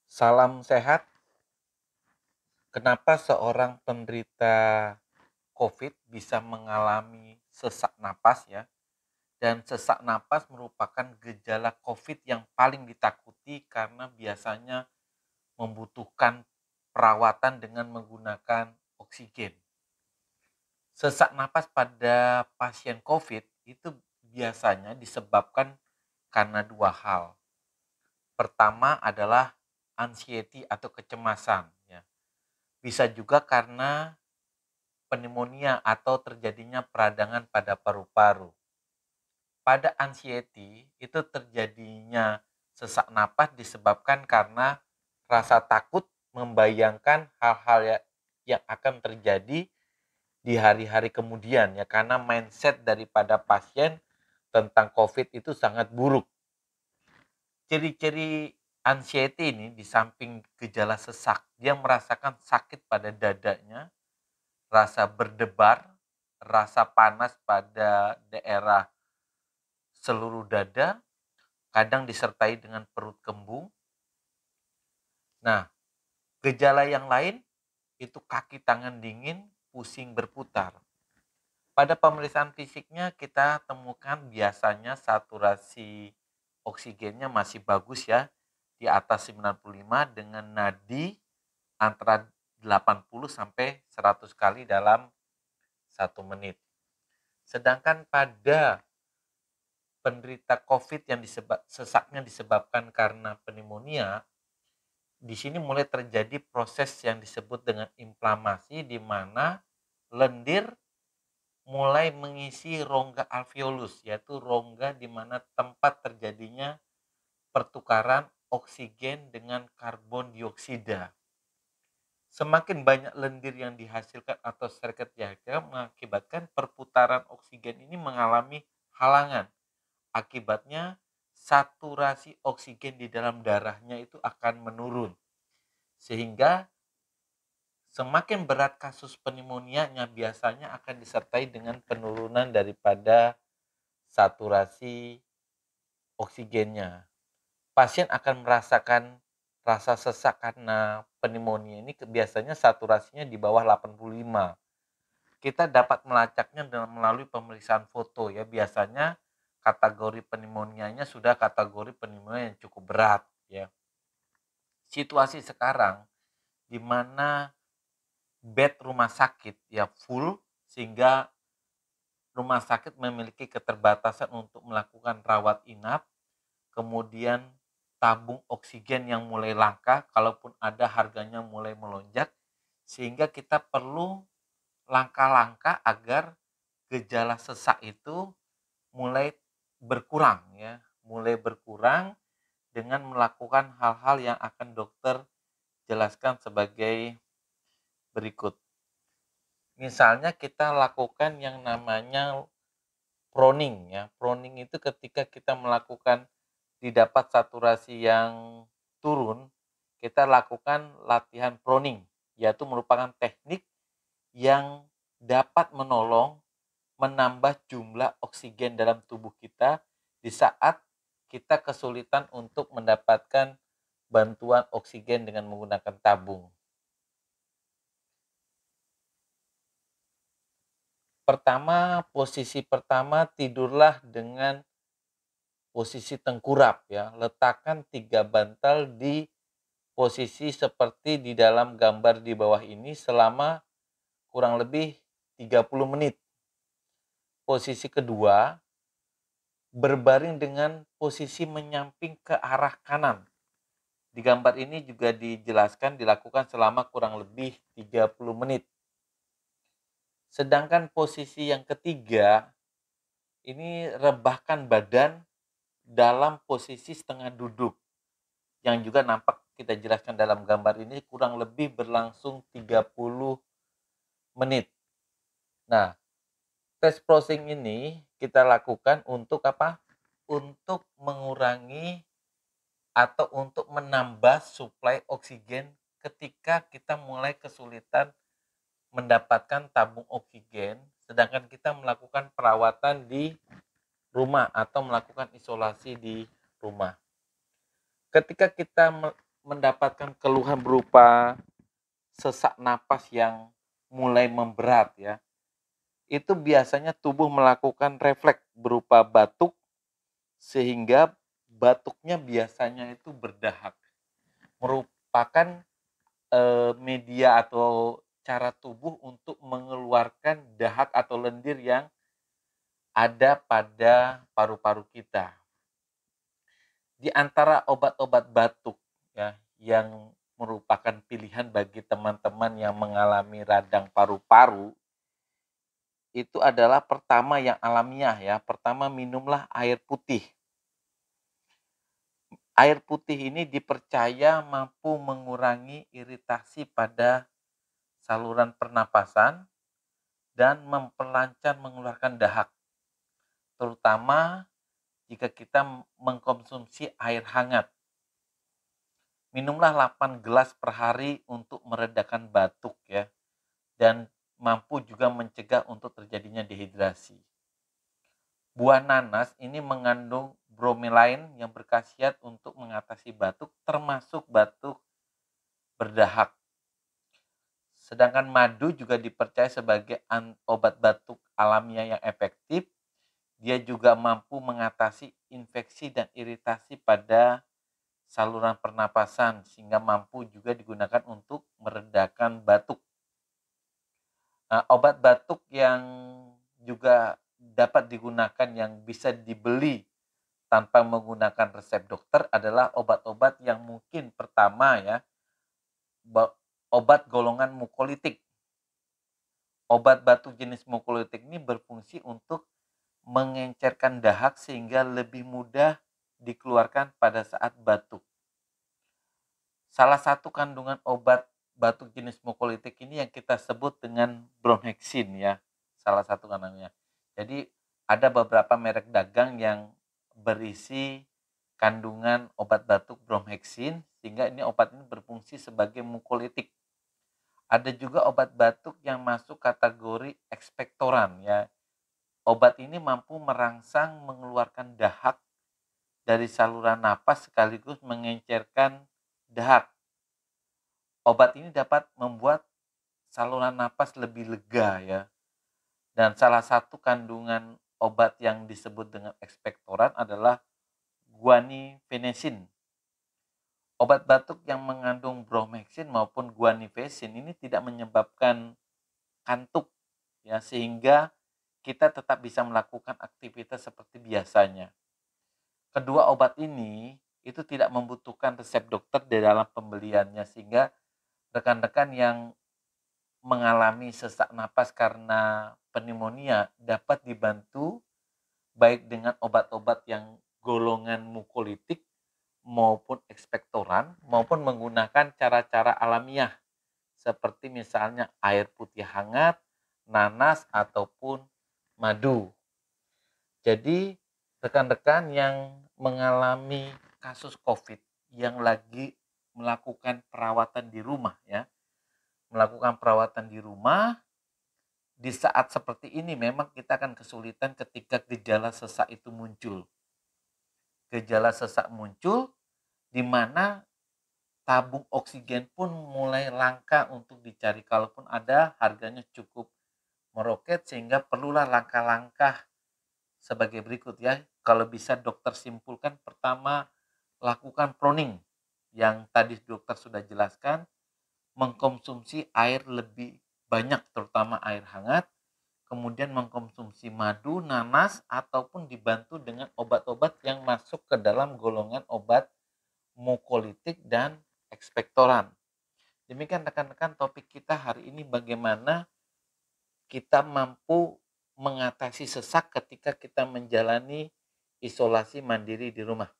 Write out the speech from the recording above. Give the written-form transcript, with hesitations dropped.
Salam sehat. Kenapa seorang penderita COVID bisa mengalami sesak napas ya? Dan sesak napas merupakan gejala COVID yang paling ditakuti karena biasanya membutuhkan perawatan dengan menggunakan oksigen. Sesak napas pada pasien COVID itu biasanya disebabkan karena dua hal. Pertama adalah anxiety atau kecemasan ya. Bisa juga karena pneumonia atau terjadinya peradangan pada paru-paru. Pada anxiety itu terjadinya sesak napas disebabkan karena rasa takut membayangkan hal-hal yang akan terjadi di hari-hari kemudian ya, karena mindset daripada pasien tentang COVID itu sangat buruk. Ciri-ciri anxiety ini di samping gejala sesak, dia merasakan sakit pada dadanya, rasa berdebar, rasa panas pada daerah seluruh dada, kadang disertai dengan perut kembung. Nah, gejala yang lain itu kaki tangan dingin, pusing berputar. Pada pemeriksaan fisiknya kita temukan biasanya saturasi oksigennya masih bagus ya, di atas 95 dengan nadi antara 80 sampai 100 kali dalam 1 menit. Sedangkan pada penderita COVID yang sesaknya disebabkan karena pneumonia, di sini mulai terjadi proses yang disebut dengan inflamasi, di mana lendir mulai mengisi rongga alveolus, yaitu rongga di mana tempat terjadinya pertukaran oksigen dengan karbon dioksida. Semakin banyak lendir yang dihasilkan atau seret jaga mengakibatkan perputaran oksigen ini mengalami halangan. Akibatnya saturasi oksigen di dalam darahnya itu akan menurun. Sehingga semakin berat kasus pneumonia-nya biasanya akan disertai dengan penurunan daripada saturasi oksigennya. Pasien akan merasakan rasa sesak karena pneumonia ini biasanya saturasinya di bawah 85. Kita dapat melacaknya dengan melalui pemeriksaan foto ya. Biasanya kategori pneumonia-nya sudah kategori pneumonia yang cukup berat ya. Situasi sekarang di mana bed rumah sakit ya full, sehingga rumah sakit memiliki keterbatasan untuk melakukan rawat inap, kemudian tabung oksigen yang mulai langka, kalaupun ada harganya mulai melonjak, sehingga kita perlu langkah-langkah agar gejala sesak itu mulai berkurang ya, mulai berkurang dengan melakukan hal-hal yang akan dokter jelaskan sebagai berikut. Misalnya kita lakukan yang namanya proning ya. Proning itu ketika kita melakukan didapat saturasi yang turun, kita lakukan latihan proning, yaitu merupakan teknik yang dapat menolong menambah jumlah oksigen dalam tubuh kita di saat kita kesulitan untuk mendapatkan bantuan oksigen dengan menggunakan tabung. Posisi pertama tidurlah dengan posisi tengkurap ya. Letakkan 3 bantal di posisi seperti di dalam gambar di bawah ini selama kurang lebih 30 menit. Posisi kedua, berbaring dengan posisi menyamping ke arah kanan. Di gambar ini juga dijelaskan dilakukan selama kurang lebih 30 menit. Sedangkan posisi yang ketiga, ini rebahkan badan dalam posisi setengah duduk. Yang juga nampak kita jelaskan dalam gambar ini kurang lebih berlangsung 30 menit. Nah, tes prosing ini kita lakukan untuk apa? Untuk mengurangi atau untuk menambah suplai oksigen ketika kita mulai kesulitan mendapatkan tabung oksigen, sedangkan kita melakukan perawatan di rumah atau melakukan isolasi di rumah. Ketika kita mendapatkan keluhan berupa sesak napas yang mulai memberat ya, itu biasanya tubuh melakukan refleks berupa batuk sehingga batuknya biasanya itu berdahak. Merupakan media atau cara tubuh untuk mengeluarkan dahak atau lendir yang ada pada paru-paru kita. Di antara obat-obat batuk ya yang merupakan pilihan bagi teman-teman yang mengalami radang paru-paru itu adalah pertama yang alamiah ya. Pertama, minumlah air putih. Air putih ini dipercaya mampu mengurangi iritasi pada saluran pernapasan dan memperlancar mengeluarkan dahak, terutama jika kita mengkonsumsi air hangat. Minumlah 8 gelas per hari untuk meredakan batuk ya, dan mampu juga mencegah untuk terjadinya dehidrasi. Buah nanas ini mengandung bromelain yang berkhasiat untuk mengatasi batuk, termasuk batuk berdahak. Sedangkan madu juga dipercaya sebagai obat batuk alamiah yang efektif. Dia juga mampu mengatasi infeksi dan iritasi pada saluran pernapasan sehingga mampu juga digunakan untuk meredakan batuk. Nah, obat batuk yang juga dapat digunakan yang bisa dibeli tanpa menggunakan resep dokter adalah obat-obat yang mungkin pertama ya, obat golongan mukolitik. Obat batuk jenis mukolitik ini berfungsi untuk mengencerkan dahak sehingga lebih mudah dikeluarkan pada saat batuk. Salah satu kandungan obat batuk jenis mukolitik ini yang kita sebut dengan bromhexin ya, salah satu kandungannya. Jadi ada beberapa merek dagang yang berisi kandungan obat batuk bromhexin sehingga ini obat ini berfungsi sebagai mukolitik. Ada juga obat batuk yang masuk kategori ekspektoran ya. Obat ini mampu merangsang mengeluarkan dahak dari saluran napas sekaligus mengencerkan dahak. Obat ini dapat membuat saluran napas lebih lega ya. Dan salah satu kandungan obat yang disebut dengan ekspektoran adalah guanifenesin. Obat batuk yang mengandung bromhexin maupun guanifesin ini tidak menyebabkan kantuk ya, sehingga kita tetap bisa melakukan aktivitas seperti biasanya. Kedua obat ini itu tidak membutuhkan resep dokter di dalam pembeliannya sehingga rekan-rekan yang mengalami sesak napas karena pneumonia dapat dibantu baik dengan obat-obat yang golongan mukolitik maupun ekspektoran maupun menggunakan cara-cara alamiah seperti misalnya air putih hangat, nanas ataupun madu. Jadi rekan-rekan yang mengalami kasus COVID yang lagi melakukan perawatan di rumah ya, melakukan perawatan di rumah di saat seperti ini memang kita akan kesulitan ketika gejala sesak itu muncul. Gejala sesak muncul di mana tabung oksigen pun mulai langka untuk dicari. Kalaupun ada, harganya cukup meroket sehingga perlulah langkah-langkah sebagai berikut ya. Kalau bisa dokter simpulkan, pertama lakukan proning yang tadi dokter sudah jelaskan, mengkonsumsi air lebih banyak terutama air hangat, kemudian mengkonsumsi madu, nanas ataupun dibantu dengan obat-obat yang masuk ke dalam golongan obat mukolitik dan ekspektoran. Demikian rekan-rekan topik kita hari ini, bagaimana kita mampu mengatasi sesak ketika kita menjalani isolasi mandiri di rumah.